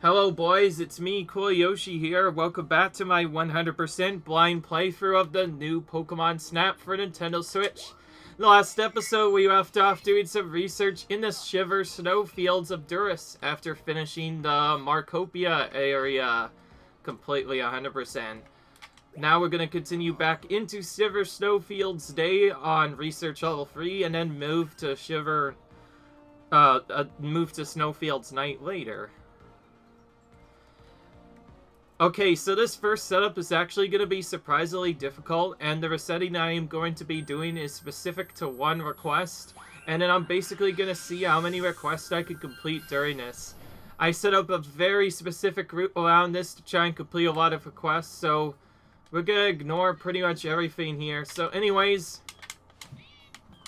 Hello boys, it's me, Yoshi here. Welcome back to my 100% blind playthrough of the new Pokemon Snap for Nintendo Switch. In the last episode, we left off doing some research in the Shiver snowfields of Duras after finishing the Markopia area completely 100%. Now we're going to continue back into Shiver Snowfields Day on Research Level 3 and then move to Snowfields Night later. Okay, so this first setup is actually going to be surprisingly difficult, and the resetting I am going to be doing is specific to one request, and then I'm basically going to see how many requests I can complete during this. I set up a very specific route around this to try and complete a lot of requests, so we're going to ignore pretty much everything here. So anyways,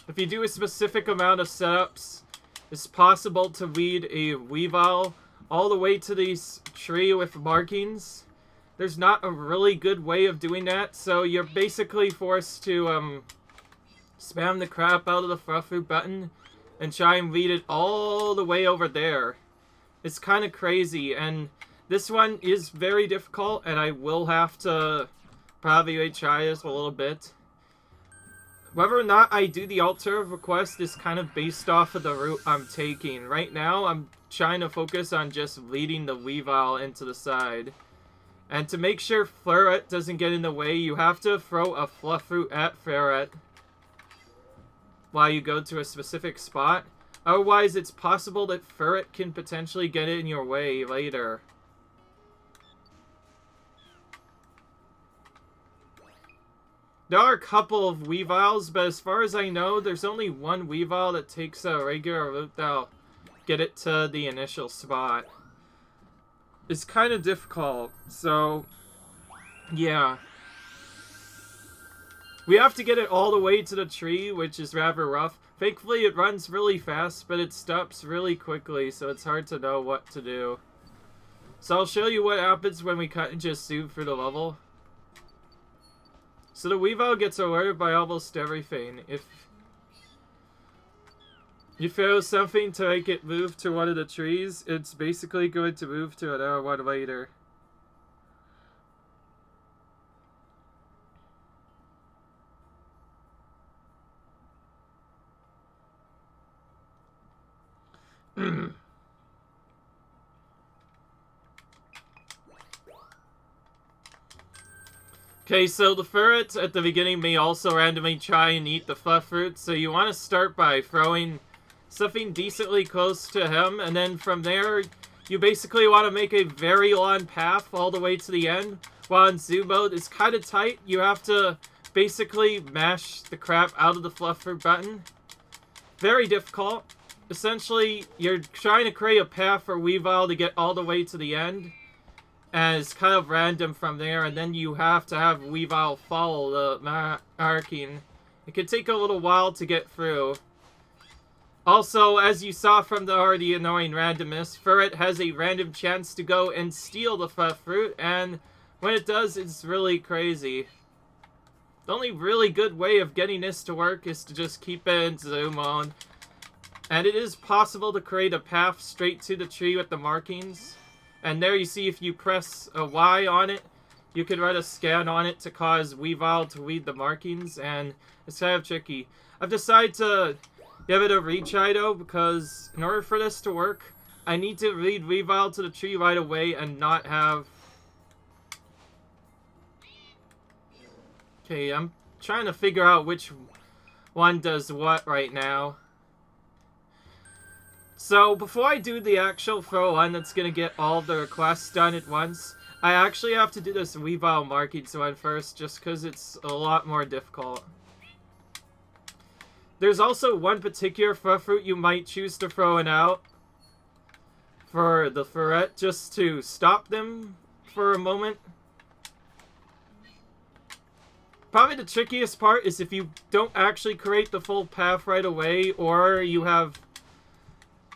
if you do a specific amount of setups, it's possible to lead a Weavile all the way to this tree with markings. There's not a really good way of doing that, so you're basically forced to spam the crap out of the fruit button and try and lead it all the way over there. It's kind of crazy, and this one is very difficult, and I will have to probably try this a little bit. Whether or not I do the alternative request is kind of based off of the route I'm taking. Right now, I'm trying to focus on just leading the Weavile into the side. And to make sure Ferret doesn't get in the way, you have to throw a Fluffroot at Ferret while you go to a specific spot. Otherwise, it's possible that Ferret can potentially get in your way later. There are a couple of Weaviles, but as far as I know, there's only one Weavile that takes a regular route that'll get it to the initial spot. It's kind of difficult, so yeah. We have to get it all the way to the tree, which is rather rough. Thankfully, it runs really fast, but it stops really quickly, so it's hard to know what to do. So I'll show you what happens when we kind of just zoom through the level. So the Weavile gets alerted by almost everything. If you throw something to make it move to one of the trees, it's basically going to move to another one later. Okay, so the ferret at the beginning may also randomly try and eat the fluff fruit, so you want to start by throwing something decently close to him, and then from there, you basically want to make a very long path all the way to the end. While in zoom mode, it's kind of tight. You have to basically mash the crap out of the fluff fruit button. Very difficult. Essentially, you're trying to create a path for Weavile to get all the way to the end, and it's kind of random from there, and then you have to have Weavile follow the marking. It can take a little while to get through. Also, as you saw from the already annoying randomness, Ferret has a random chance to go and steal the fruit, and when it does, it's really crazy. The only really good way of getting this to work is to just keep it in zoom mode. And it is possible to create a path straight to the tree with the markings. And there you see if you press a Y on it, you can write a scan on it to cause Weavile to read the markings, and it's kind of tricky. I've decided to give it a retry though, because in order for this to work, I need to lead Weavile to the tree right away and not have... Okay, I'm trying to figure out which one does what right now. So, before I do the actual throw one that's going to get all of the requests done at once, I actually have to do this Weavile markings one first, just because it's a lot more difficult. There's also one particular fruit you might choose to throw it out for the ferret, just to stop them for a moment. Probably the trickiest part is if you don't actually create the full path right away, or you have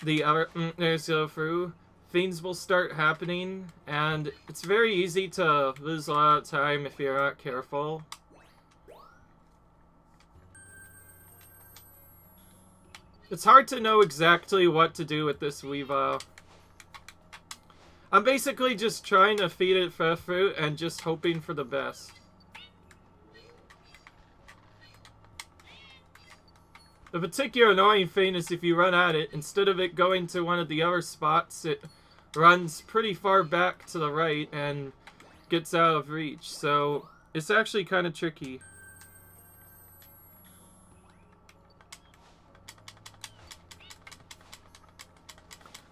the other, there's go through, things will start happening, and it's very easy to lose a lot of time if you're not careful. It's hard to know exactly what to do with this Weavile. I'm basically just trying to feed it fruit and just hoping for the best. The particular annoying thing is if you run at it, instead of it going to one of the other spots, it runs pretty far back to the right and gets out of reach. So it's actually kind of tricky.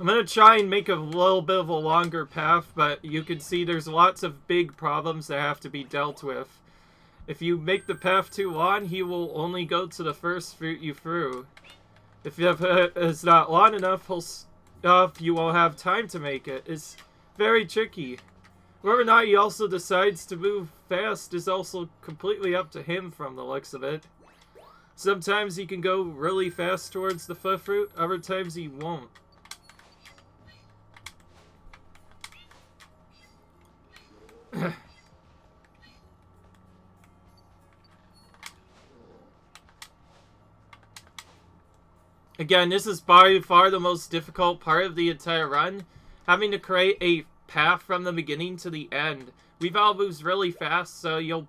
I'm going to try and make a little bit of a longer path, but you can see there's lots of big problems that have to be dealt with. If you make the path too long, he will only go to the first fruit you threw. If it's not long enough, he'll stop. You won't have time to make it. It's very tricky. Whether or not he also decides to move fast is also completely up to him from the looks of it. Sometimes he can go really fast towards the fruit, other times he won't. Again, this is by far the most difficult part of the entire run. Having to create a path from the beginning to the end. Weavile moves really fast, so you'll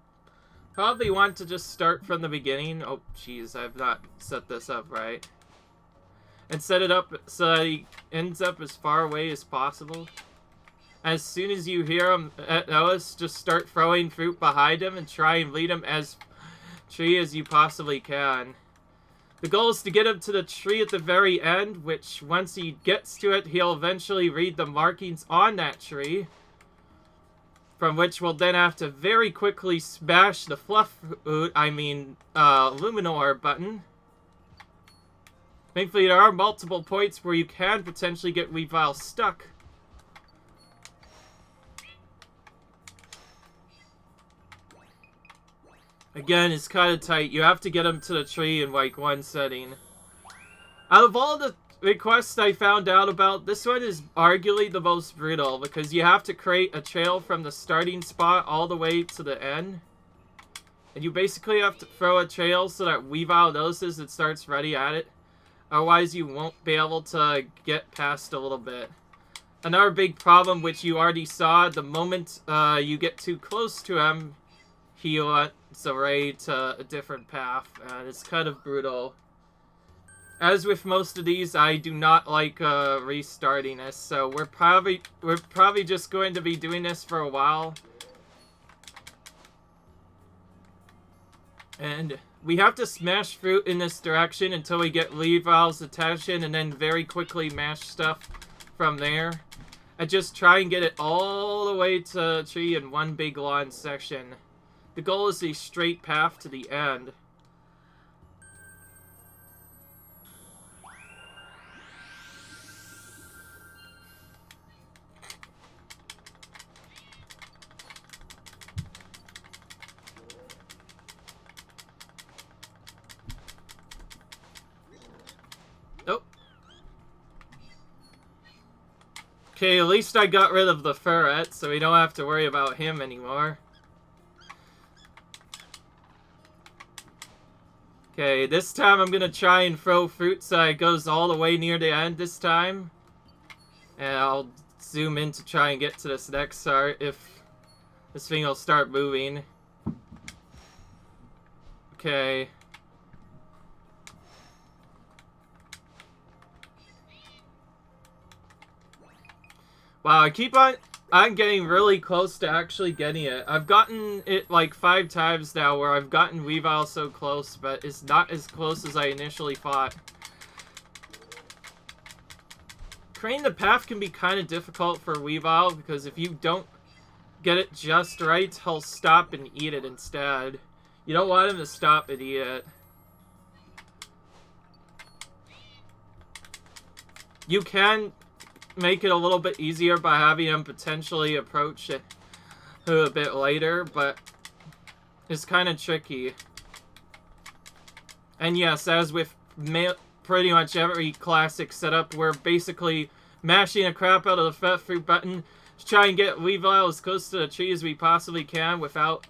probably want to just start from the beginning. Oh, jeez, I've not set this up right. And set it up so that he ends up as far away as possible. As soon as you hear him at Ellis, just start throwing fruit behind him and try and lead him as tree as you possibly can. The goal is to get him to the tree at the very end, which once he gets to it, he'll eventually read the markings on that tree. From which we'll then have to very quickly smash the Luminor button. Thankfully, there are multiple points where you can potentially get Weavile stuck. Again, it's kind of tight. You have to get him to the tree in like one setting. Out of all the requests I found out about, this one is arguably the most brutal because you have to create a trail from the starting spot all the way to the end. And you basically have to throw a trail so that Weavile notices it starts ready at it. Otherwise, you won't be able to get past a little bit. Another big problem, which you already saw, the moment you get too close to him, he wants array to a different path, and it's kind of brutal. As with most of these, I do not like restarting this, so we're probably just going to be doing this for a while. And we have to smash fruit in this direction until we get Weavile's attention, and then very quickly mash stuff from there. And just try and get it all the way to the tree in one big long section. The goal is a straight path to the end. Oh. Okay, at least I got rid of the ferret, so we don't have to worry about him anymore. Okay, this time I'm gonna try and throw fruit so it goes all the way near the end this time. And I'll zoom in to try and get to this next part if this thing will start moving. Okay. Wow, I'm getting really close to actually getting it. I've gotten it like 5 times now where I've gotten Weavile so close, but it's not as close as I initially thought. Creating the path can be kind of difficult for Weavile because if you don't get it just right, he'll stop and eat it instead. You don't want him to stop and eat it. You can make it a little bit easier by having him potentially approach it a bit later, but it's kind of tricky. And yes, as with pretty much every classic setup, we're basically mashing the crap out of the fat fruit button to try and get Weavile as close to the tree as we possibly can without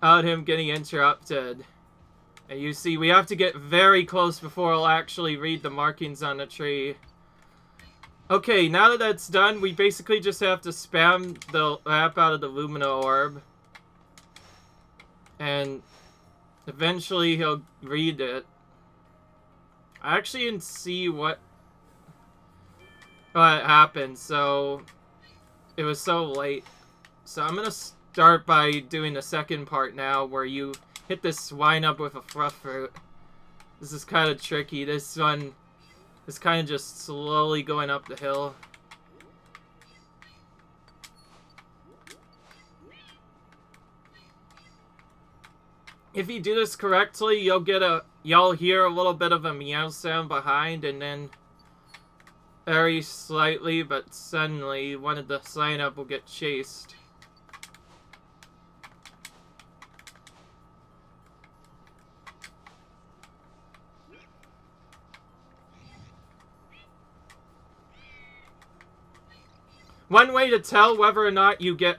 him getting interrupted. And you see, we have to get very close before he'll actually read the markings on the tree. Okay, now that that's done, we basically just have to spam the app out of the Lumina Orb. And eventually he'll read it. I actually didn't see what happened, so it was so late. So I'm gonna start by doing the second part now, where you hit this swine up with a fluff fruit. This is kind of tricky. This one is kind of just slowly going up the hill. If you do this correctly, you'll hear a little bit of a meow sound behind, and then very slightly but suddenly one of the sign up will get chased. One way to tell whether or not you get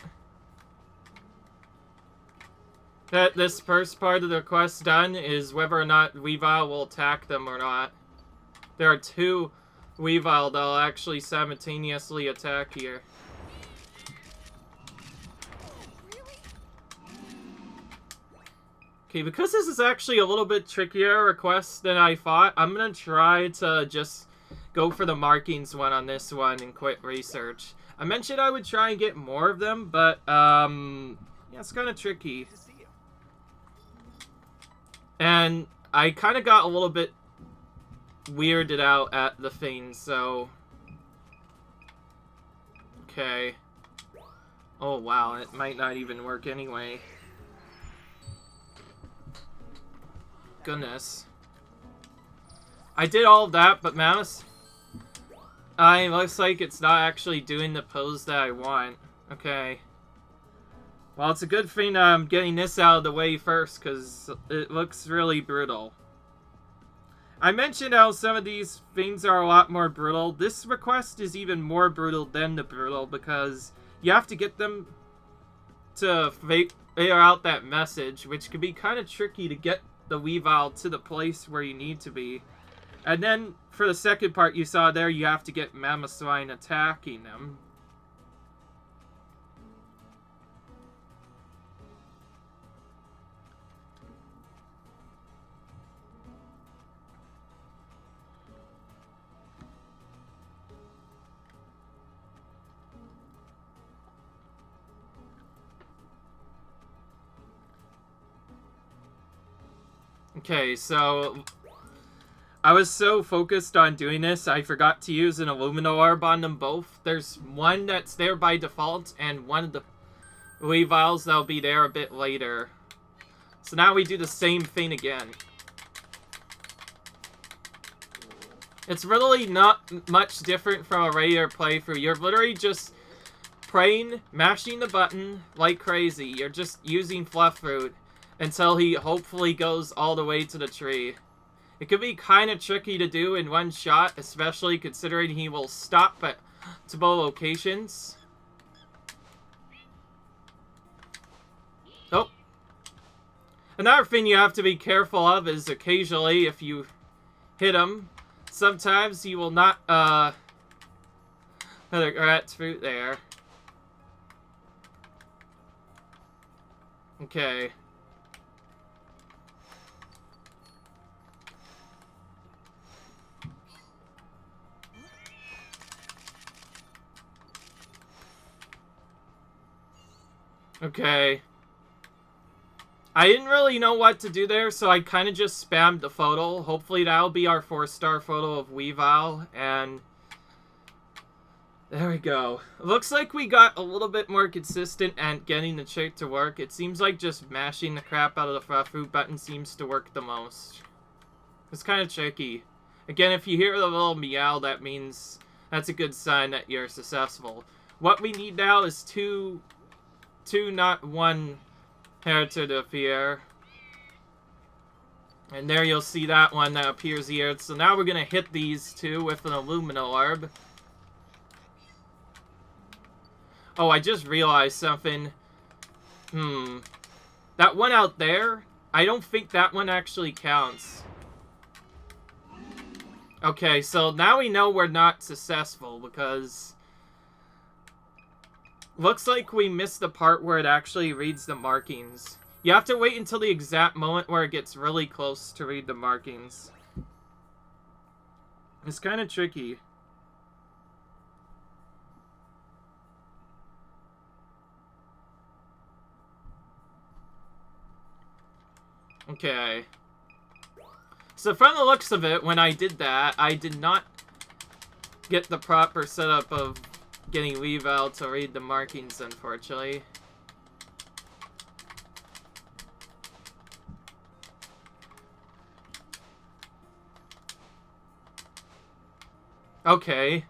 this first part of the quest done is whether or not Weavile will attack them or not. There are two Weavile that'll actually simultaneously attack here. Okay, because this is actually a little bit trickier request than I thought, I'm gonna try to just go for the markings one on this one and quit research. I mentioned I would try and get more of them, but, yeah, it's kind of tricky. And I kind of got a little bit weirded out at the thing, so... Okay. Oh, wow, it might not even work anyway. Goodness. I did all of that, but mouse... it looks like it's not actually doing the pose that I want. Okay. Well, it's a good thing I'm getting this out of the way first, because it looks really brutal. I mentioned how some of these things are a lot more brutal. This request is even more brutal than the brutal, because you have to get them to figure out that message, which can be kind of tricky to get the Weavile to the place where you need to be. And then, for the second part you saw there, you have to get Mamoswine attacking them. Okay, so I was so focused on doing this, I forgot to use an Illumina Orb on them both. There's one that's there by default, and one of the Weaviles that'll be there a bit later. So now we do the same thing again. It's really not much different from a regular playthrough. You're literally just praying, mashing the button like crazy. You're just using Fluff Fruit until he hopefully goes all the way to the tree. It could be kind of tricky to do in one shot, especially considering he will stop at multiple locations. Oh. Another thing you have to be careful of is occasionally if you hit him, sometimes he will not, another rat's fruit there. Okay. Okay. I didn't really know what to do there, so I kind of just spammed the photo. Hopefully that'll be our 4-star photo of Weavile, and there we go. Looks like we got a little bit more consistent at getting the trick to work. It seems like just mashing the crap out of the Fluff Fruit button seems to work the most. It's kind of tricky. Again, if you hear the little meow, that means that's a good sign that you're successful. What we need now is two, not one character to appear. And there you'll see that one that appears here. So now we're going to hit these two with an Illumina Orb. Oh, I just realized something. That one out there, I don't think that one actually counts. Okay, so now we know we're not successful because looks like we missed the part where it actually reads the markings. You have to wait until the exact moment where it gets really close to read the markings. It's kind of tricky. Okay. So from the looks of it, when I did that, I did not get the proper setup of getting Weavile to read the markings, unfortunately. Okay.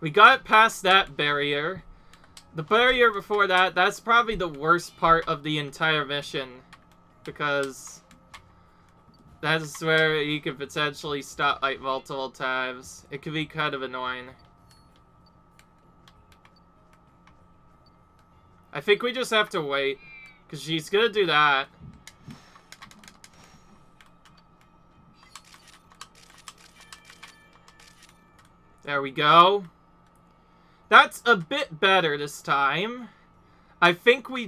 We got past that barrier. The barrier before that, that's probably the worst part of the entire mission. Because that's where you could potentially stop like multiple times. It could be kind of annoying. I think we just have to wait. Because she's gonna do that. There we go. That's a bit better this time. I think we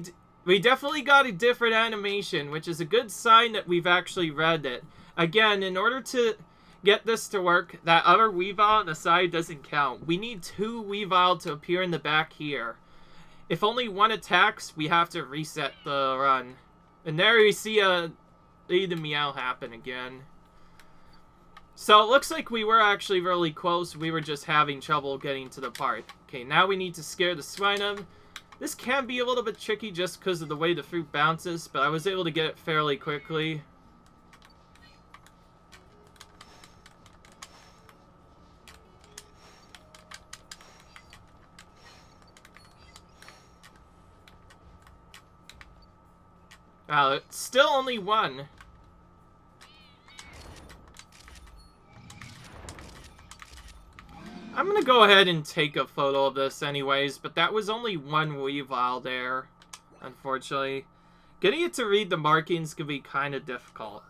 definitely got a different animation, which is a good sign that we've actually read it. Again, in order to get this to work, that other Weavile on the side doesn't count. We need 2 Weavile to appear in the back here. If only one attacks, we have to reset the run. And there we see a the meow happen again. So it looks like we were actually really close. We were just having trouble getting to the part. Okay, now we need to scare the Swinub. This can be a little bit tricky just because of the way the fruit bounces, but I was able to get it fairly quickly. Wow, it's still only 1. I'm gonna go ahead and take a photo of this anyways, but that was only 1 Weavile there, unfortunately. Getting it to read the markings could be kind of difficult.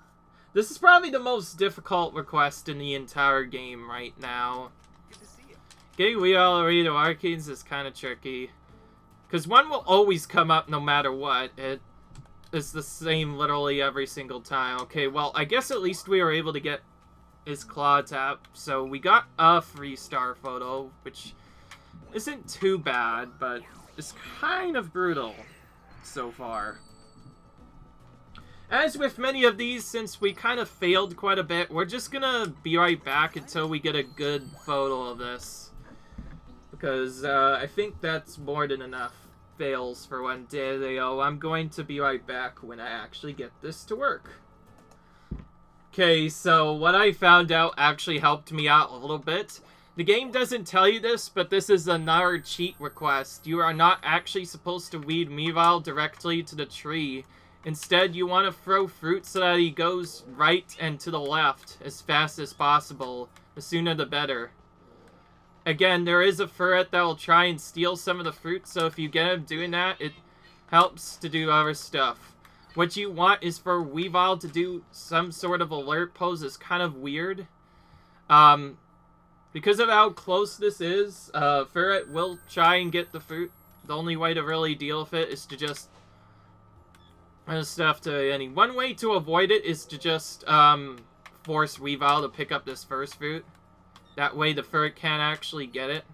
This is probably the most difficult request in the entire game right now. Getting Weavile to read the markings is kind of tricky. Because 1 will always come up no matter what. It is the same literally every single time. Okay, well, I guess at least we were able to get his claw tap, so we got a 3-star photo, which isn't too bad, but it's kind of brutal so far. As with many of these, since we kind of failed quite a bit, we're just gonna be right back until we get a good photo of this. Because I think that's more than enough fails for one video. I'm going to be right back when I actually get this to work. Okay, so what I found out actually helped me out a little bit. The game doesn't tell you this, but this is another cheat request. You are not actually supposed to weed Weavile directly to the tree. Instead, you want to throw fruit so that he goes right and to the left as fast as possible. The sooner the better. Again, there is a ferret that will try and steal some of the fruit, so if you get him doing that, it helps to do other stuff. What you want is for Weavile to do some sort of alert pose is kind of weird. Because of how close this is, ferret will try and get the fruit. The only way to really deal with it is to just stuff to any. One way to avoid it is to just force Weavile to pick up this first fruit. That way the ferret can't actually get it.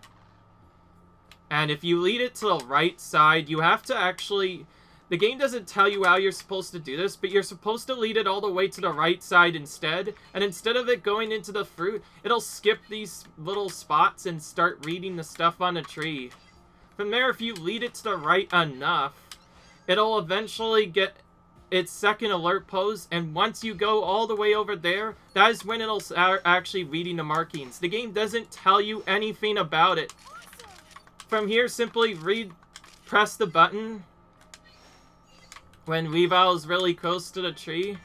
And if you lead it to the right side, you have to actually... The game doesn't tell you how you're supposed to do this, but you're supposed to lead it all the way to the right side instead. And instead of it going into the fruit, it'll skip these little spots and start reading the stuff on the tree. From there, if you lead it to the right enough, it'll eventually get its second alert pose. And once you go all the way over there, that is when it'll start actually reading the markings. The game doesn't tell you anything about it. From here, simply press the button when Weavile is really close to the tree.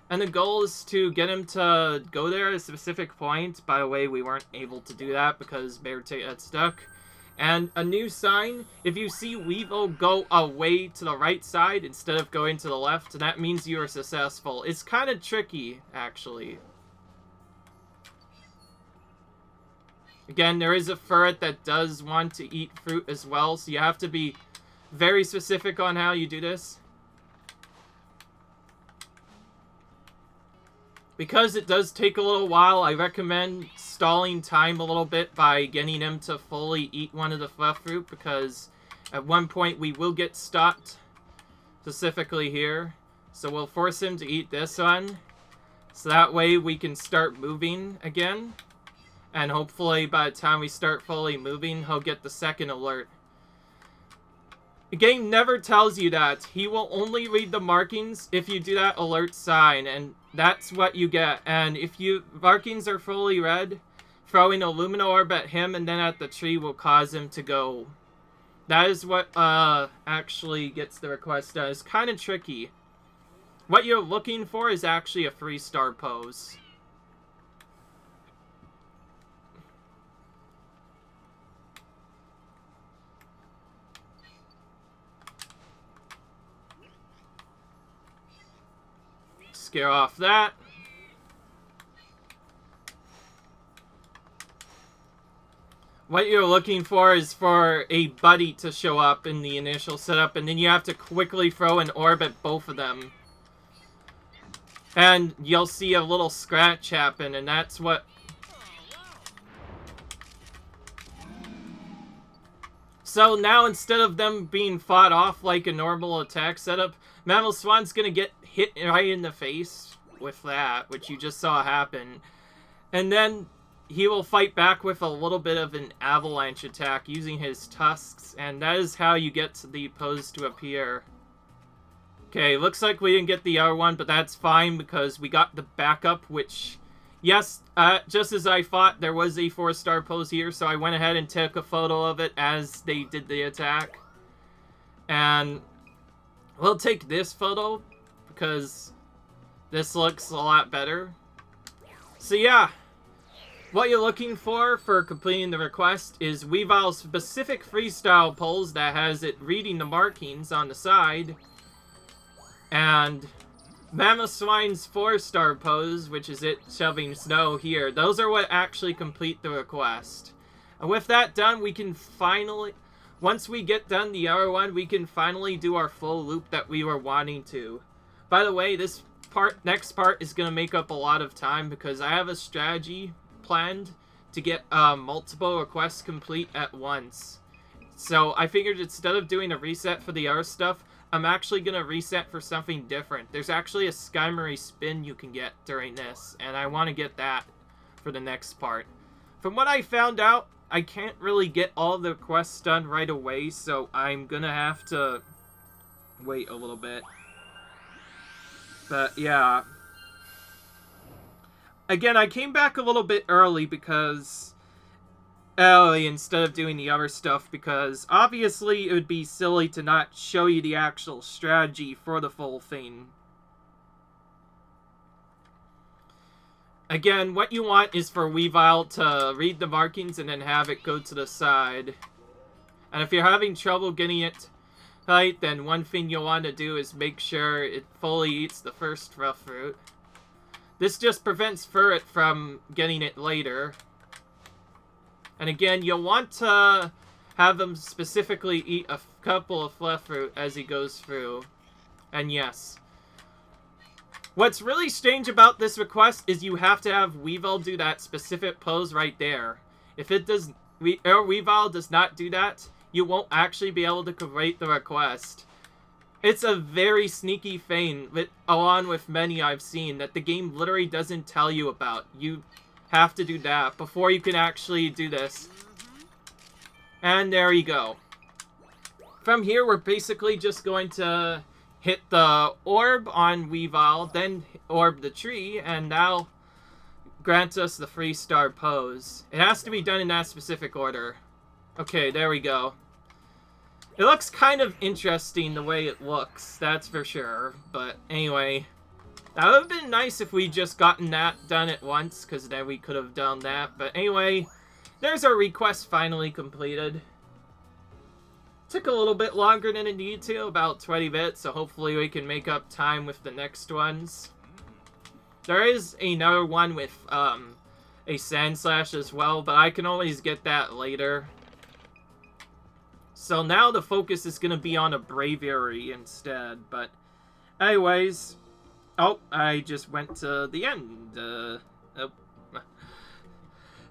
And the goal is to get him to go there at a specific point. By the way, we weren't able to do that because Bear got stuck. And a new sign, if you see Weavile go away to the right side instead of going to the left, that means you are successful. It's kind of tricky, actually. Again, there is a ferret that does want to eat fruit as well, so you have to be very specific on how you do this. Because it does take a little while, I recommend stalling time a little bit by getting him to fully eat one of the fluff fruit, because at one point we will get stopped, specifically here. So we'll force him to eat this one, so that way we can start moving again. And hopefully by the time we start fully moving, he'll get the second alert. The game never tells you that. He will only read the markings if you do that alert sign, and that's what you get. And if you markings are fully read, throwing a Lumina Orb at him and then at the tree will cause him to go. That is what actually gets the request done. It's kind of tricky. What you're looking for is actually a 3-star pose. Scare off that. What you're looking for is for a buddy to show up in the initial setup, and then you have to quickly throw an orb at both of them. And you'll see a little scratch happen, and that's what... So now, instead of them being fought off like a normal attack setup, Mammal Swan's gonna get hit right in the face with that, which you just saw happen. And then he will fight back with a little bit of an avalanche attack using his tusks, and that is how you get the pose to appear. Okay, looks like we didn't get the other one, but that's fine because we got the backup, which, yes, just as I thought, there was a 4-star pose here, so I went ahead and took a photo of it as they did the attack. And we'll take this photo because this looks a lot better. So yeah, what you're looking for completing the request is Weavile's specific freestyle pose that has it reading the markings on the side, and Mammoth Swine's 4-star pose, which is it shoving snow here. Those are what actually complete the request. And with that done, we can finally, once we get done the other one, we can finally do our full loop that we were wanting to. By the way, this next part is going to make up a lot of time because I have a strategy planned to get multiple requests complete at once. So I figured instead of doing a reset for the other stuff, I'm actually going to reset for something different. There's actually a Skymery spin you can get during this, and I want to get that for the next part. From what I found out, I can't really get all the requests done right away, so I'm going to have to wait a little bit. But yeah. Again, I came back a little bit early because... instead of doing the other stuff, because obviously it would be silly to not show you the actual strategy for the full thing. Again, what you want is for Weavile to read the markings and then have it go to the side. And if you're having trouble getting it right, then one thing you'll want to do is make sure it fully eats the first rough fruit. This just prevents Ferret from getting it later. And again, you'll want to have him specifically eat a couple of fluff fruit as he goes through. And yes. What's really strange about this request is you have to have Weavile do that specific pose right there. If it does, Weavile does not do that, you won't actually be able to complete the request. It's a very sneaky thing, along with many I've seen, that the game literally doesn't tell you about. You have to do that before you can actually do this. And there you go. From here, we're basically just going to hit the orb on Weavile, then orb the tree, and that'll grant us the 3-star pose. It has to be done in that specific order. Okay, there we go. It looks kind of interesting the way it looks, that's for sure. But anyway, that would have been nice if we just gotten that done at once, because then we could have done that. But anyway, there's our request finally completed. Took a little bit longer than it needed to, about 20 minutes, so hopefully we can make up time with the next ones. There is another one with a a Sand Slash as well, but I can always get that later. So now the focus is going to be on a Braviary instead, but anyways... Oh, I just went to the end. Oh.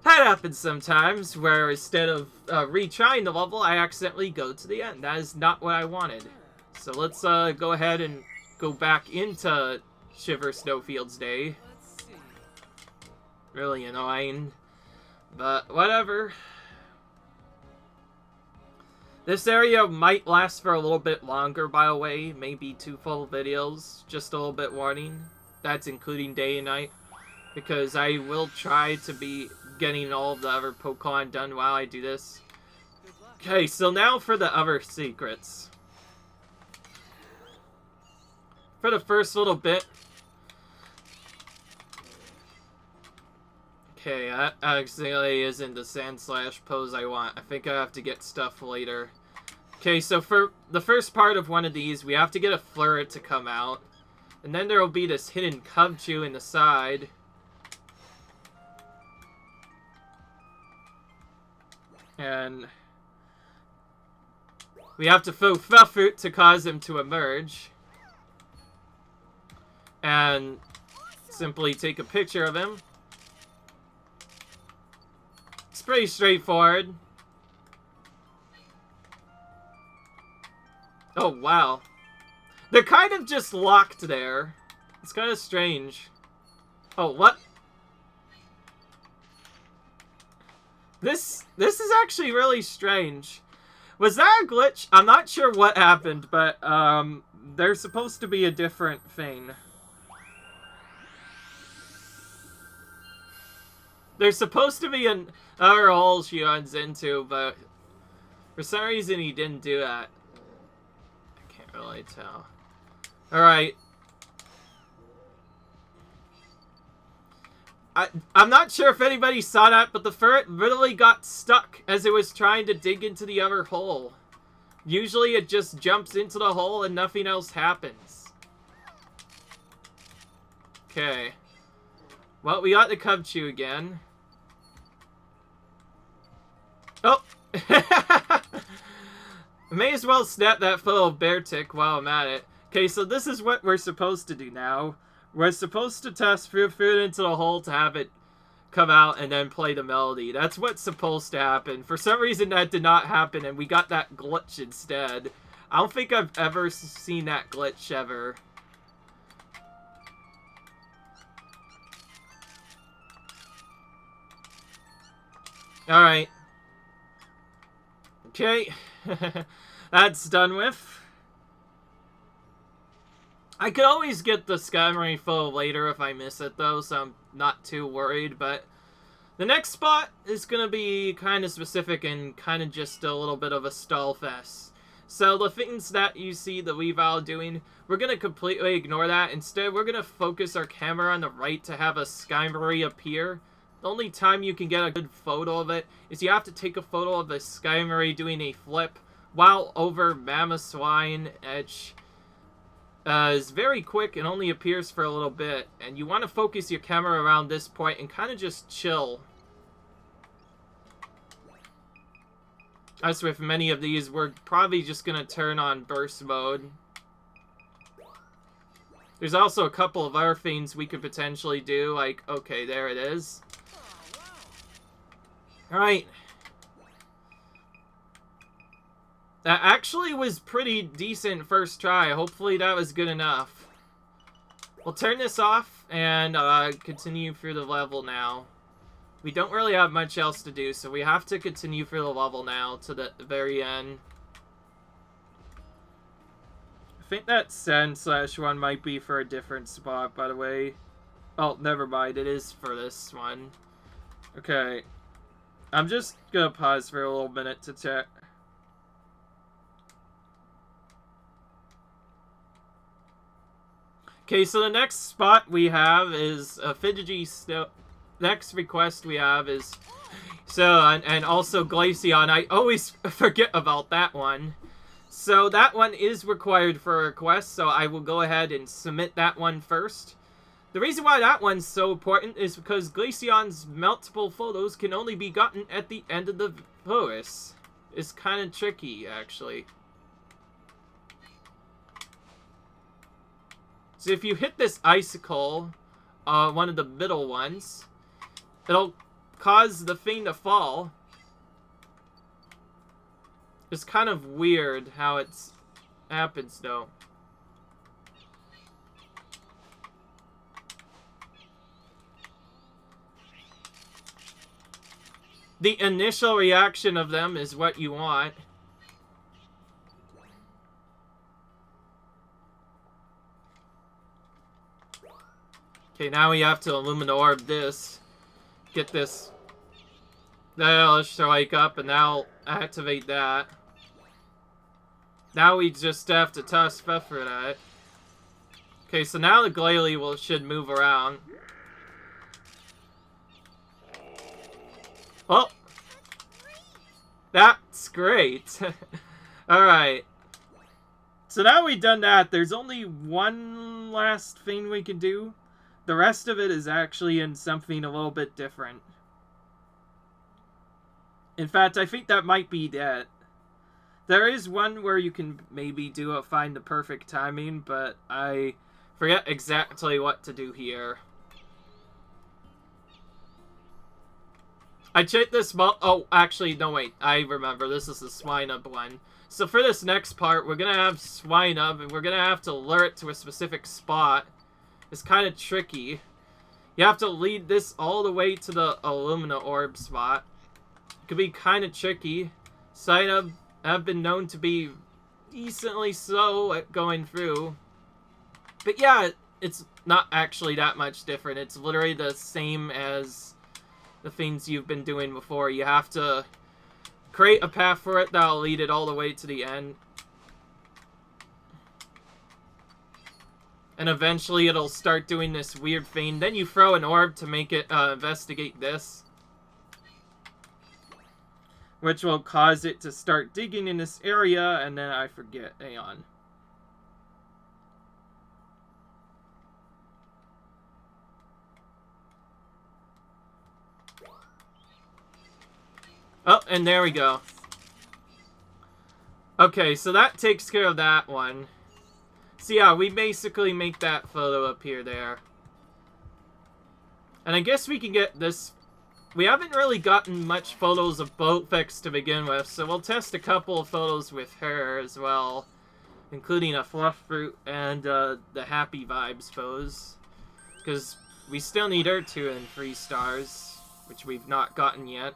That happens sometimes, where instead of retrying the level, I accidentally go to the end. That is not what I wanted. So let's go ahead and go back into Shiver Snowfield's Day. Really annoying, but whatever. This area might last for a little bit longer, by the way. Maybe 2 full videos. Just a little bit warning. That's including day and night. Because I will try to be getting all of the other Pokemon done while I do this. Okay, so now for the other secrets. For the first little bit. Okay, that actually isn't the Sand Slash pose I want. I think I have to get stuff later. Okay, so for the first part of one of these, we have to get a Flirt to come out. And then there will be this hidden Cubchoo in the side. And we have to throw Fruit to cause him to emerge. And simply take a picture of him. It's pretty straightforward. Oh, wow. They're kind of just locked there. It's kind of strange. Oh, what? This is actually really strange. Was that a glitch? I'm not sure what happened, but there's supposed to be a different thing. There's supposed to be another hole she runs into, but for some reason he didn't do that. I can't really tell. Alright. I'm not sure if anybody saw that, but the ferret literally got stuck as it was trying to dig into the other hole. Usually it just jumps into the hole and nothing else happens. Okay. Well, we got the Cubchoo again. Oh! May as well snap that little bear tick while I'm at it. Okay, so this is what we're supposed to do now. We're supposed to toss food into the hole to have it come out and then play the melody. That's what's supposed to happen. For some reason that did not happen and we got that glitch instead. I don't think I've ever seen that glitch ever. Alright. Okay. That's done with. I could always get the Skyrim full later if I miss it though, so I'm not too worried, but the next spot is going to be kind of specific and kind of just a little bit of a stall fest. So the things that you see the Weavile doing, we're going to completely ignore that. Instead, we're going to focus our camera on the right to have a Skyrim appear. The only time you can get a good photo of it is you have to take a photo of the Skyrim doing a flip while over Mamoswine Edge. Is very quick and only appears for a little bit, and you want to focus your camera around this point and kind of just chill. As with many of these, we're probably just going to turn on burst mode. There's also a couple of other things we could potentially do, like, okay, there it is. Alright. That actually was pretty decent first try. Hopefully that was good enough. We'll turn this off and continue through the level now. We don't really have much else to do, so we have to continue through the level now to the very end. I think that Sand Slash one might be for a different spot, by the way. Oh, never mind. It is for this one. Okay. I'm just gonna pause for a little minute to check. Okay, so the next spot we have is a Fidgety Snow. Next request we have is... So, and also Glaceon. I always forget about that one. So that one is required for a request, so I will go ahead and submit that one first. The reason why that one's so important is because Glaceon's multiple photos can only be gotten at the end of the forest. It's kind of tricky, actually. So if you hit this icicle, one of the middle ones, it'll cause the thing to fall. It's kind of weird how it happens, though. The initial reaction of them is what you want. Okay, now we have to Illumina Orb this. Get this. That'll strike up, and now activate that. Now we just have to toss Pfeffer at it. Okay, so now the Glalie should move around. Oh! That's great! Alright. So now we've done that, there's only one last thing we can do. The rest of it is actually in something a little bit different. In fact, I think that might be that. There is one where you can maybe do a find the perfect timing, but I forget exactly what to do here. I checked this oh, actually, no wait, I remember, this is the Swinub one. So for this next part, we're gonna have Swinub, and we're gonna have to lure it to a specific spot. It's kind of tricky. You have to lead this all the way to the Illumina Orb spot. It could be kind of tricky. Swinub have been known to be decently slow at going through. But yeah, it's not actually that much different. It's literally the same as the things you've been doing before. You have to create a path for it that'll lead it all the way to the end. And eventually it'll start doing this weird thing. Then you throw an orb to make it investigate this. Which will cause it to start digging in this area, and then I forget. Hang on. Oh, and there we go. Okay, so that takes care of that one. So yeah, we basically make that photo appear there. And I guess we can get this. We haven't really gotten much photos of Pokedex to begin with, so we'll test a couple of photos with her as well. Including a Fluff Fruit and the Happy Vibes pose. Because we still need her 2 and 3 stars, which we've not gotten yet.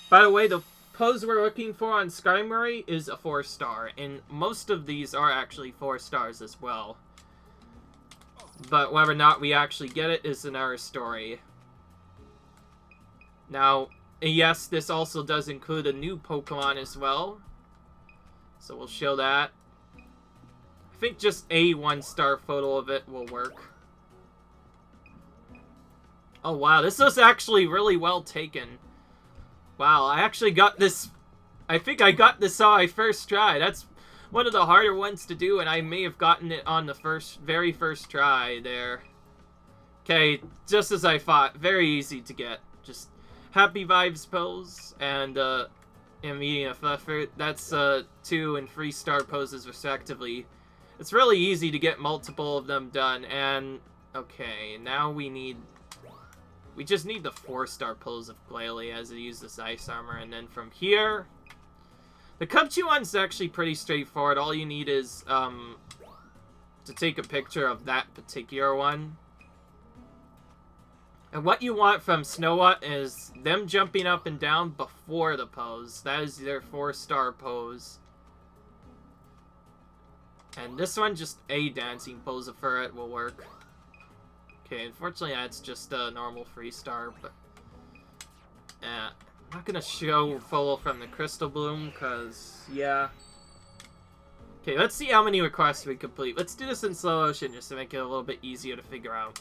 By the way, the pose we're looking for on Skymurray is a 4-star, and most of these are actually 4 stars as well. But whether or not we actually get it is another story. Now, yes, this also does include a new Pokemon as well. So we'll show that. I think just a 1-star photo of it will work. Oh wow, this was actually really well taken. Wow, I actually got this. I think I got this on my first try. That's one of the harder ones to do, and I may have gotten it on the very first try there. Okay, just as I thought. Very easy to get. Just Happy Vibes pose and eating a Fluff Fruit. That's 2 and 3-star poses respectively. It's really easy to get multiple of them done, and okay, now we just need the 4-star pose of Glalie as it uses Ice Armor, and then from here, the Cubchoo one's actually pretty straightforward. All you need is to take a picture of that particular one. And what you want from Snowat is them jumping up and down before the pose. That is their 4-star pose. And this one, just a dancing pose for it will work. Okay, unfortunately that's just a normal 3-star, but I'm not gonna show photo from the Crystal Bloom, because, yeah. Okay, let's see how many requests we complete. Let's do this in slow motion just to make it a little bit easier to figure out.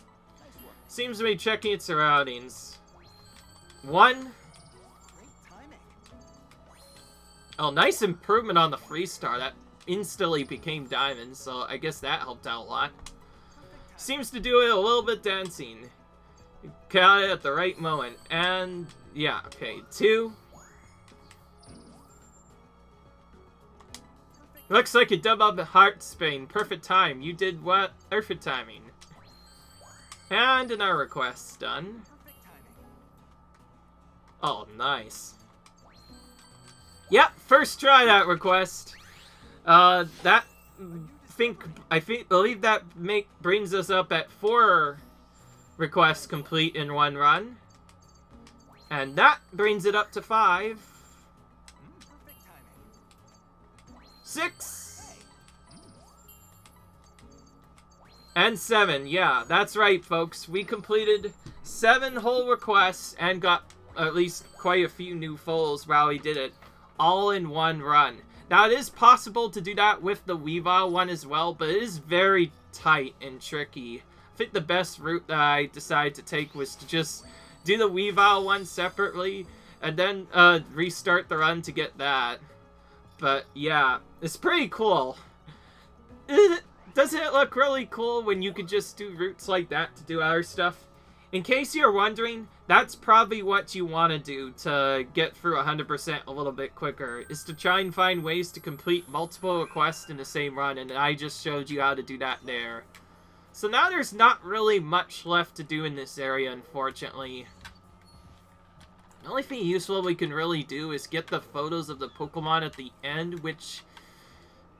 Seems to be checking its surroundings. 1. Oh, nice improvement on the 3-star. That instantly became diamond, so I guess that helped out a lot. seems to do it a little bit dancing. Got it at the right moment. And yeah, okay, 2. Looks like you dub up Heart Spain. Perfect time. You did what? Perfect timing. And another request done. Oh, nice. Yep, first try that request. That believe that brings us up at 4 requests complete in one run. And that brings it up to 5. 6. And 7. Yeah, that's right, folks. We completed 7 whole requests and got at least quite a few new foals while we did it, all in one run. Now, it is possible to do that with the Weavile one as well, but it is very tight and tricky. I think the best route that I decided to take was to just do the Weavile one separately, and then restart the run to get that. But yeah, it's pretty cool. Doesn't it look really cool when you could just do routes like that to do other stuff? In case you're wondering, that's probably what you want to do to get through 100% a little bit quicker, is to try and find ways to complete multiple requests in the same run, and I just showed you how to do that there. So now there's not really much left to do in this area, unfortunately. The only thing useful we can really do is get the photos of the Pokemon at the end, which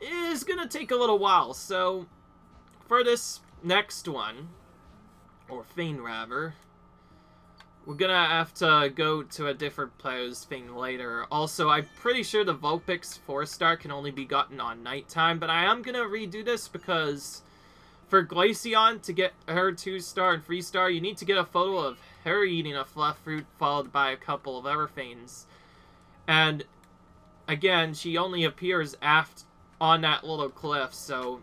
is gonna take a little while. So, for this next one, or thing rather, we're gonna have to go to a different player's thing later. Also, I'm pretty sure the Vulpix 4-star can only be gotten on nighttime, but I am gonna redo this because for Glaceon to get her 2-star and 3-star, you need to get a photo of her eating a fluff fruit followed by a couple of other things. And again, she only appears aft on that little cliff, so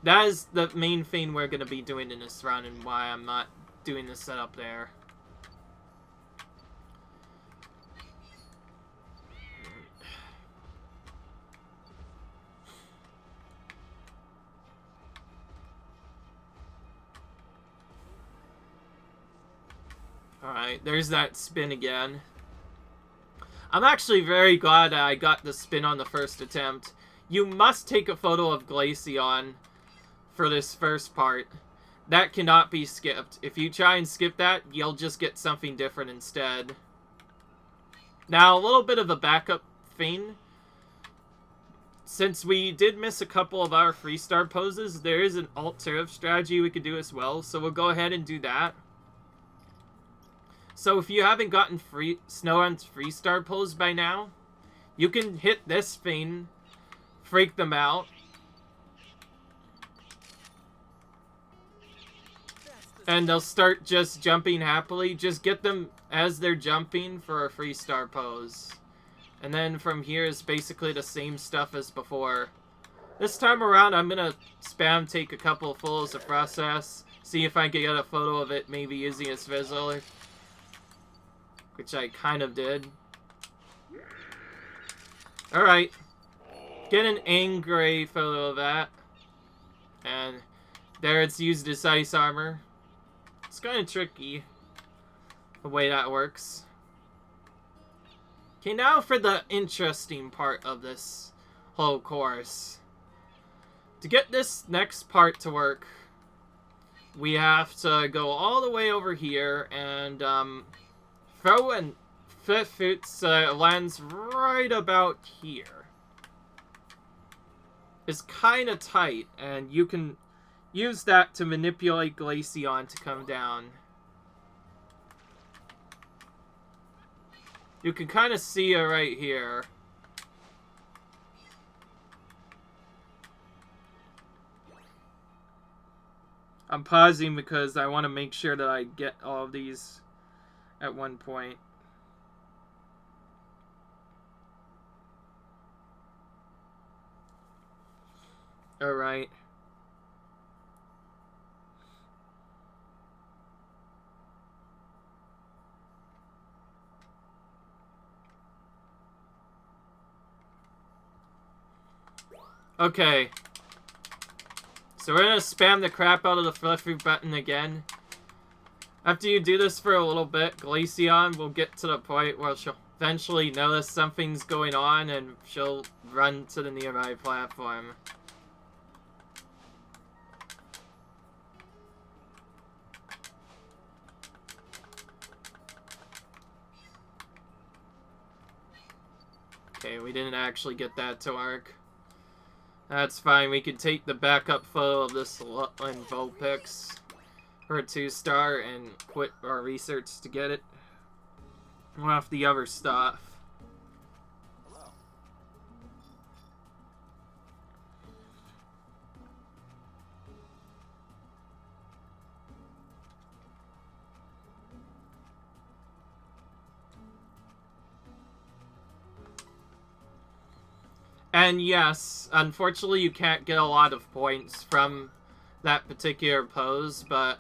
that is the main thing we're going to be doing in this run and why I'm not doing the setup there. Alright, there's that spin again. I'm actually very glad that I got the spin on the first attempt. You must take a photo of Glaceon for this first part. That cannot be skipped. If you try and skip that, you'll just get something different instead. Now, a little bit of a backup thing. Since we did miss a couple of our 3-star poses, there is an alternative strategy we could do as well, so we'll go ahead and do that. So if you haven't gotten Snorunt's 3-star pose by now, you can hit this thing, freak them out, and they'll start just jumping happily. Just get them as they're jumping for a 3-star pose. And then from here is basically the same stuff as before. This time around, I'm gonna spam take a couple of photos to process, see if I can get a photo of it maybe using its Weavile, which I kind of did. Alright. Get an angry photo of that. And there it's used as ice armor. It's kind of tricky, the way that works. Okay, now for the interesting part of this whole course. To get this next part to work, we have to go all the way over here and throw and Fitfoot's lands right about here. It's kind of tight, and you can use that to manipulate Glaceon to come down. You can kind of see it right here. I'm pausing because I want to make sure that I get all of these at one point. Alright. Okay. So we're gonna spam the crap out of the fluffy button again. After you do this for a little bit, Glaceon will get to the point where she'll eventually notice something's going on and she'll run to the nearby platform. Okay, we didn't actually get that to work. That's fine, we can take the backup photo of this in Vulpix for a 2-star and quit our research to get it. We'll have the other stuff. And yes, unfortunately you can't get a lot of points from that particular pose, but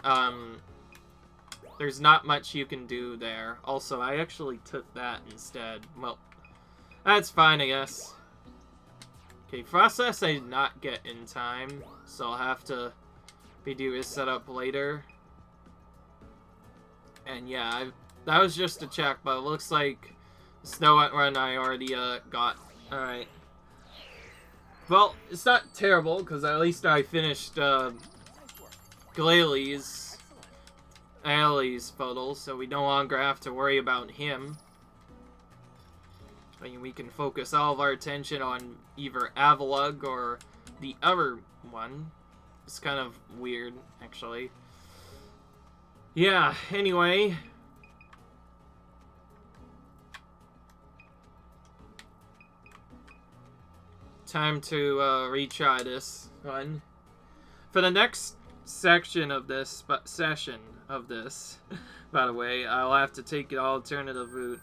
there's not much you can do there. Also, I actually took that instead. Well, that's fine, I guess. Okay, process I did not get in time, so I'll have to redo his setup later. And yeah, that was just a check, but it looks like the Snow White run I already got. Alright. Well, it's not terrible, because at least I finished Glalie Allie's photo, so we no longer have to worry about him. I mean, we can focus all of our attention on either Avalugg or the other one. It's kind of weird, actually. Yeah, anyway. Time to retry this one. For the next section of this, by the way, I'll have to take an alternative route.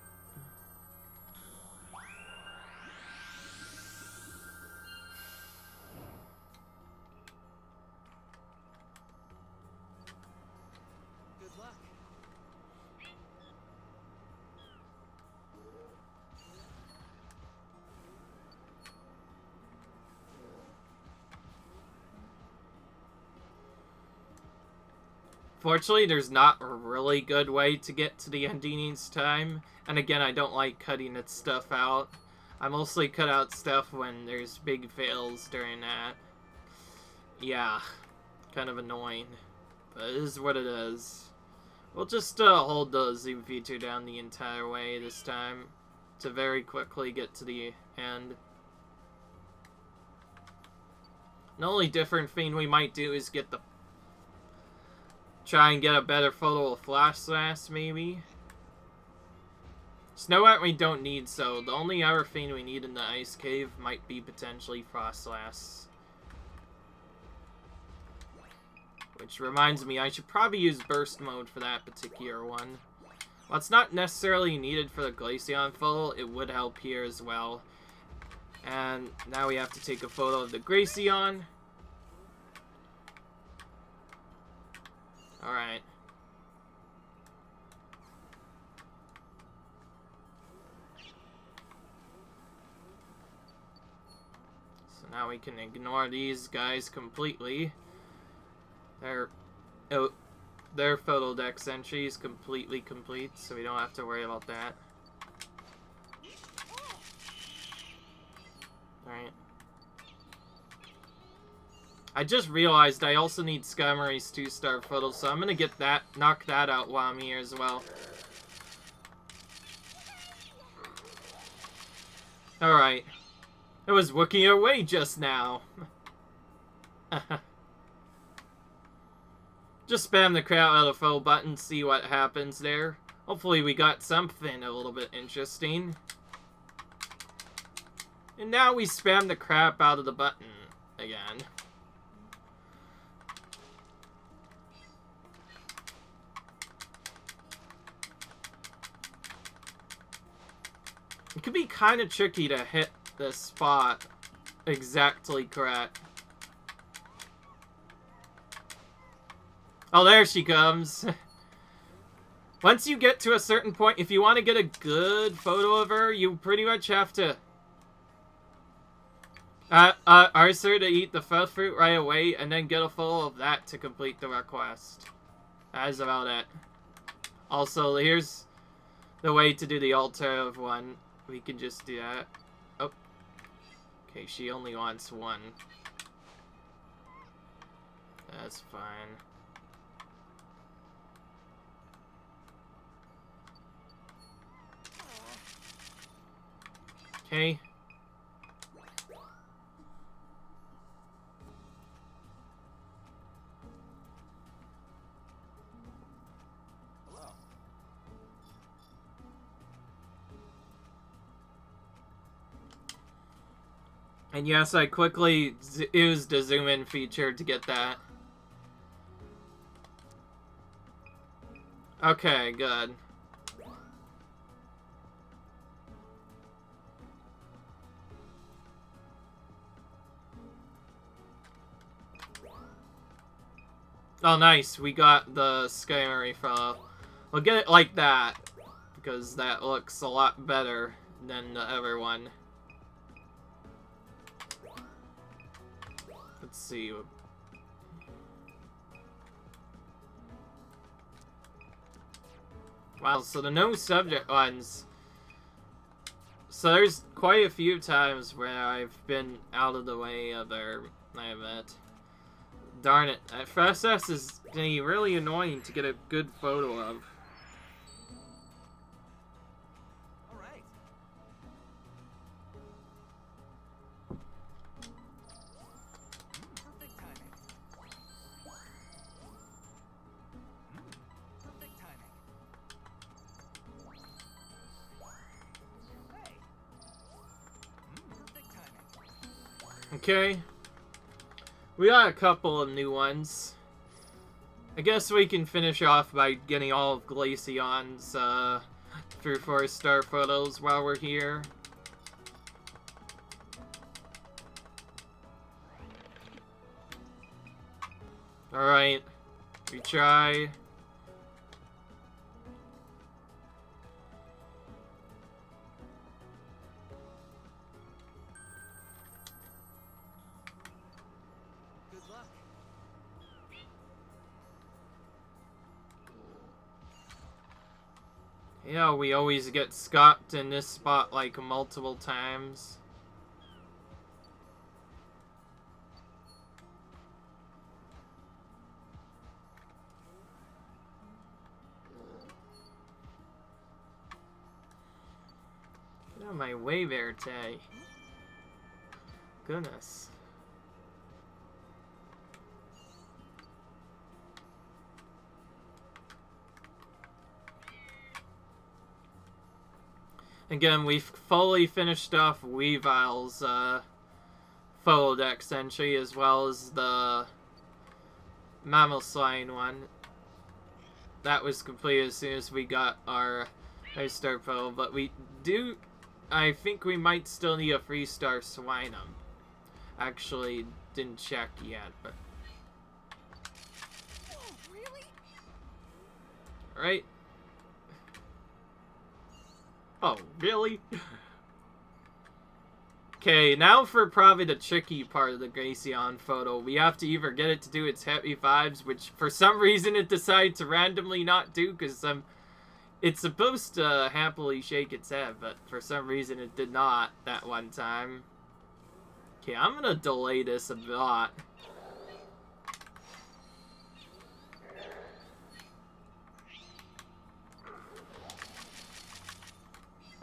Fortunately, there's not a really good way to get to the ending each time. And again, I don't like cutting its stuff out. I mostly cut out stuff when there's big fails during that. Yeah, kind of annoying. But it is what it is. We'll just hold the zoom feature down the entire way this time to very quickly get to the end. The only different thing we might do is try and get a better photo of Flash Slash, maybe. Snow White we don't need, so the only other thing we need in the Ice Cave might be potentially Frost Slash. Which reminds me, I should probably use Burst Mode for that particular one. While it's not necessarily needed for the Glaceon photo, it would help here as well. And now we have to take a photo of the Glaceon. Alright. So now we can ignore these guys completely. Their Photodex entry is completely complete, so we don't have to worry about that. Alright. I just realized I also need Skymary's 2-star photo, so I'm gonna get that, knock that out while I'm here as well. Alright. It was working away just now. Just spam the crap out of the photo button, see what happens there. Hopefully we got something a little bit interesting. And now we spam the crap out of the button again. It could be kind of tricky to hit this spot exactly correct. Oh, there she comes. Once you get to a certain point, if you want to get a good photo of her, you pretty much have to Arthur to eat the fell fruit right away and then get a full of that to complete the request. That is about it. Also, here's the way to do the alternative one. We can just do that. Oh. Okay, she only wants one. That's fine. Okay. And yes, I quickly used the zoom in feature to get that. Okay, good. Oh, nice. We got the Skyrim fellow. We'll get it like that, because that looks a lot better than the other one. Let's see. Wow, so the no subject ones. So there's quite a few times where I've been out of the way of their it. Darn it. FSS is gonna be really annoying to get a good photo of. Alright. Perfect timing. Perfect timing. Hey. Perfect timing. Okay. We got a couple of new ones. I guess we can finish off by getting all of Glaceon's 3 or 4-star photos while we're here. Alright. We try. Yeah, we always get scopped in this spot like multiple times. Get out of my way there, Tay. Goodness. Again, we've fully finished off Weavile's Photodex entry, as well as the Mammal Slime one. That was completed as soon as we got our 5-star photo, but we do... I think we might still need a 3-star Swinum. Actually, didn't check yet, but... Oh, really? Right? Oh, really? Okay, now for probably the tricky part of the Glaceon photo. We have to either get it to do its happy vibes, which for some reason it decided to randomly not do, because it's supposed to happily shake its head, but for some reason it did not that one time. Okay, I'm gonna delay this a lot.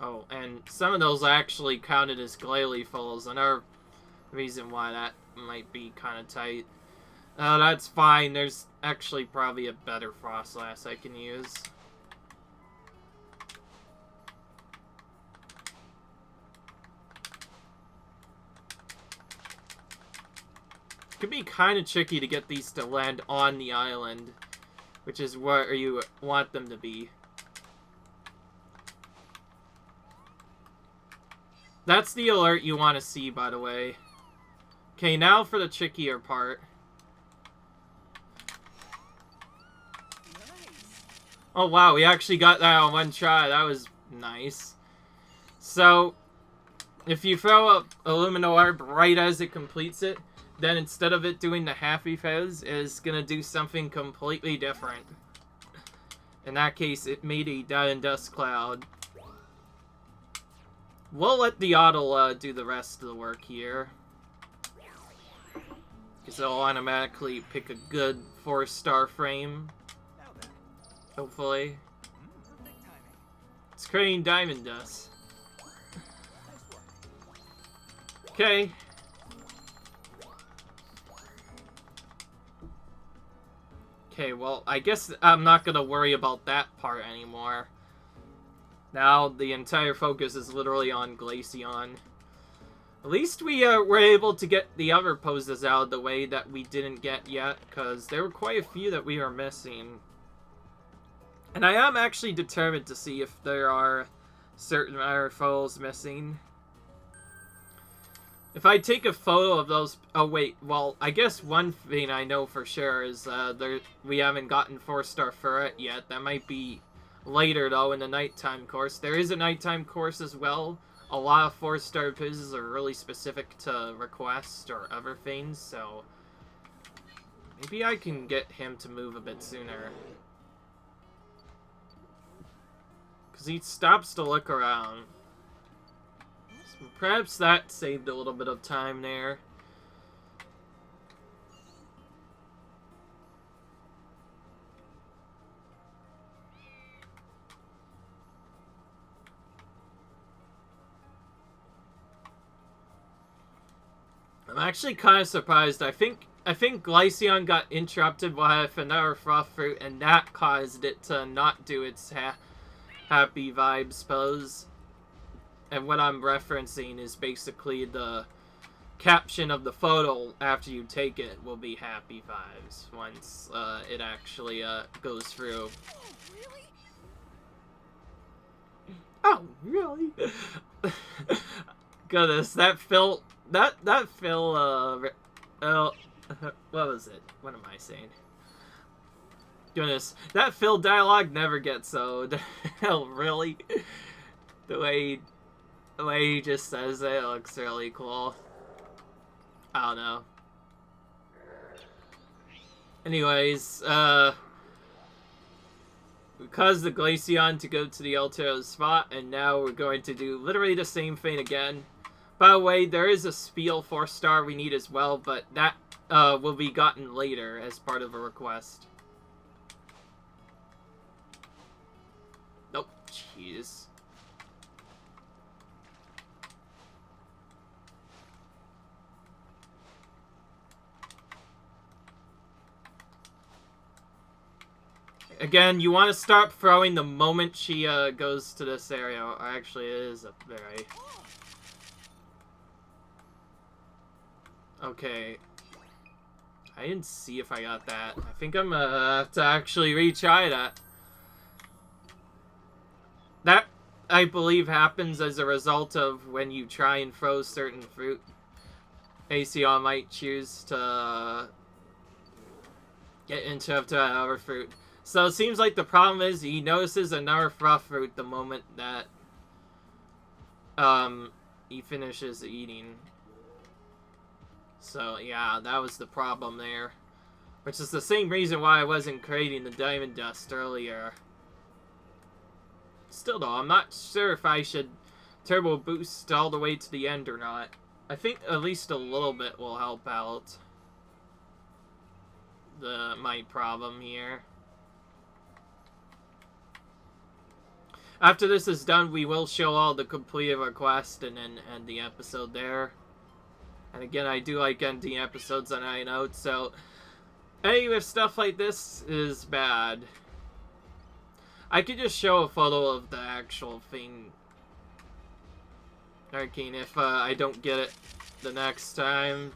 Oh, and some of those actually counted as glalie folds. Another reason why that might be kind of tight. That's fine. There's actually probably a better Frostlass I can use. It could be kind of tricky to get these to land on the island, which is where you want them to be. That's the alert you want to see, by the way. Okay, now for the trickier part. Nice. Oh wow, we actually got that on one try. That was nice. So, if you throw up Illumino right as it completes it, then instead of it doing the happy phase, it's gonna do something completely different. In that case, it made a Diamond Dust Cloud. We'll let the auto do the rest of the work here. Because it'll automatically pick a good 4-star frame. Now then. Hopefully. Perfect timing. It's creating Diamond Dust. Nice work. Okay. Okay, well, I guess I'm not gonna worry about that part anymore. Now the entire focus is literally on Glaceon. At least we were able to get the other poses out of the way that we didn't get yet, because there were quite a few that we are missing. And I am actually determined to see if there are certain other photos missing. If I take a photo of those... Oh, wait. Well, I guess one thing I know for sure is we haven't gotten 4-star Ferret yet. That might be later, though, in the nighttime course. There is a nighttime course as well. A lot of 4-star poses are really specific to requests or other things, so... maybe I can get him to move a bit sooner. Because he stops to look around. So perhaps that saved a little bit of time there. I'm actually kind of surprised. I think Glaceon got interrupted by another Frost Fruit, and that caused it to not do its happy vibes pose. And what I'm referencing is basically the caption of the photo after you take it will be happy vibes once it actually goes through. Oh, really? Oh, really? Goodness, that Phil... That Phil, what was it? What am I saying? Goodness, that Phil dialogue never gets old. Hell, really? The way he just says it looks really cool. I don't know. Anyways, we caused the Glaceon to go to the Altero spot, and now we're going to do literally the same thing again. By the way, there is a Spiel 4-star we need as well, but that will be gotten later as part of a request. Nope, jeez. Again, you want to start throwing the moment she goes to this area. Or actually, it is up there. Okay. I didn't see if I got that. I think I'm gonna have to actually retry that. That, I believe, happens as a result of when you try and throw certain fruit. ACR might choose to get interrupted to another fruit. So it seems like the problem is he notices another frost fruit the moment that he finishes eating. So yeah, that was the problem there. Which is the same reason why I wasn't creating the Diamond Dust earlier. Still though, I'm not sure if I should turbo boost all the way to the end or not. I think at least a little bit will help out my problem here. After this is done, we will show all the completed request and then end the episode there. And again, I do like ending episodes on high notes, so any with stuff like this is bad. I could just show a photo of the actual thing working if I don't get it the next time.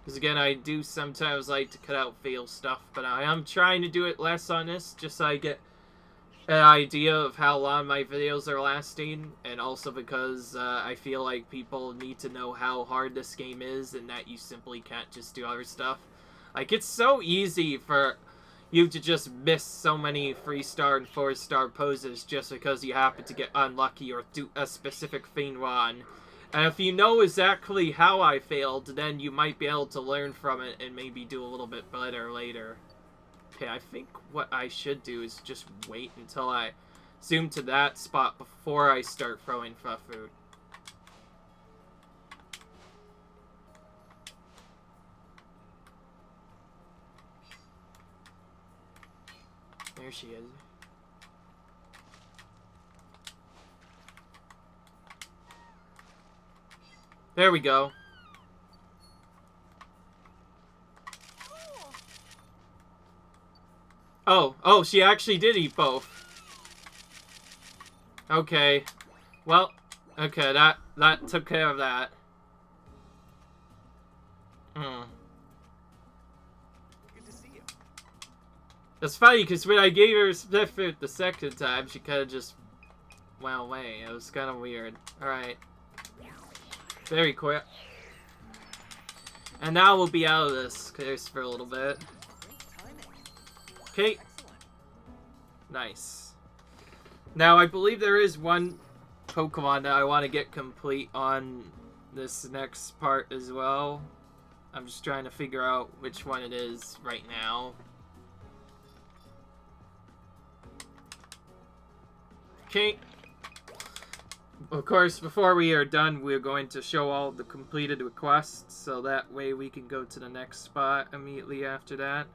Because again, I do sometimes like to cut out fail stuff, but I am trying to do it less on this, just so I get an idea of how long my videos are lasting, and also because I feel like people need to know how hard this game is, and that you simply can't just do other stuff. Like, it's so easy for, you to just miss so many 3-star and 4-star poses just because you happen to get unlucky or do a specific thing wrong. And if you know exactly how I failed, then you might be able to learn from it and maybe do a little bit better later. Okay, I think what I should do is just wait until I zoom to that spot before I start throwing Fruit. There she is. There we go. Oh, she actually did eat both. Okay. Well, okay, that took care of that. Good to see you. It's funny, because when I gave her split fruit the second time, she kind of just went away. It was kind of weird. Alright. Very quick. And now we'll be out of this case for a little bit. Okay. Nice. Now, I believe there is one Pokemon that I want to get complete on this next part as well. I'm just trying to figure out which one it is right now. Okay. Of course, before we are done, we're going to show all the completed requests, so that way we can go to the next spot immediately after that.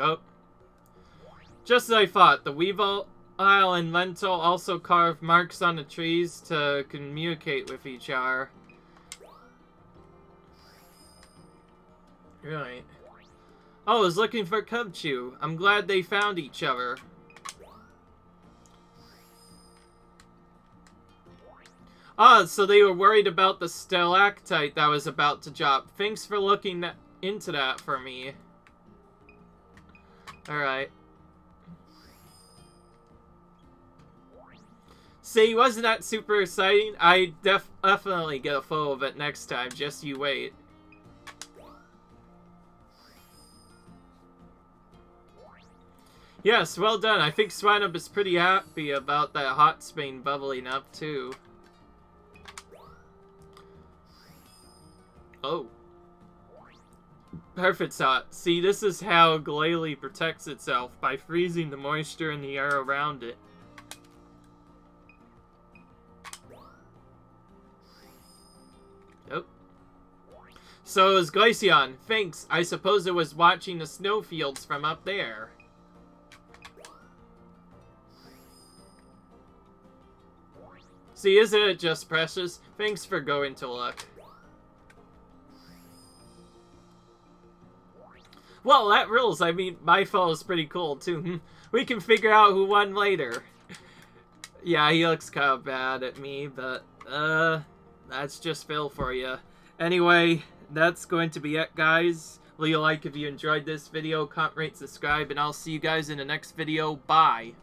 Oh. Just as I thought, the Weavile and Lental also carve marks on the trees to communicate with each other. Right. Oh, I was looking for Cubchoo. I'm glad they found each other. Ah, so they were worried about the stalactite that was about to drop. Thanks for looking into that for me. Alright. See, wasn't that super exciting? I definitely get a photo of it next time, just you wait. Yes, well done. I think Swinub is pretty happy about that hot spain bubbling up, too. Oh. Perfect shot. See, this is how Glalie protects itself, by freezing the moisture in the air around it. Oh. So is Glaceon. Thanks. I suppose it was watching the snowfields from up there. See, isn't it just precious? Thanks for going to look. Well, that rules. I mean, my fellow's pretty cool, too. We can figure out who won later. Yeah, he looks kind of bad at me, but, that's just Phil for you. Anyway, that's going to be it, guys. Leave a like if you enjoyed this video, comment, rate, subscribe, and I'll see you guys in the next video. Bye!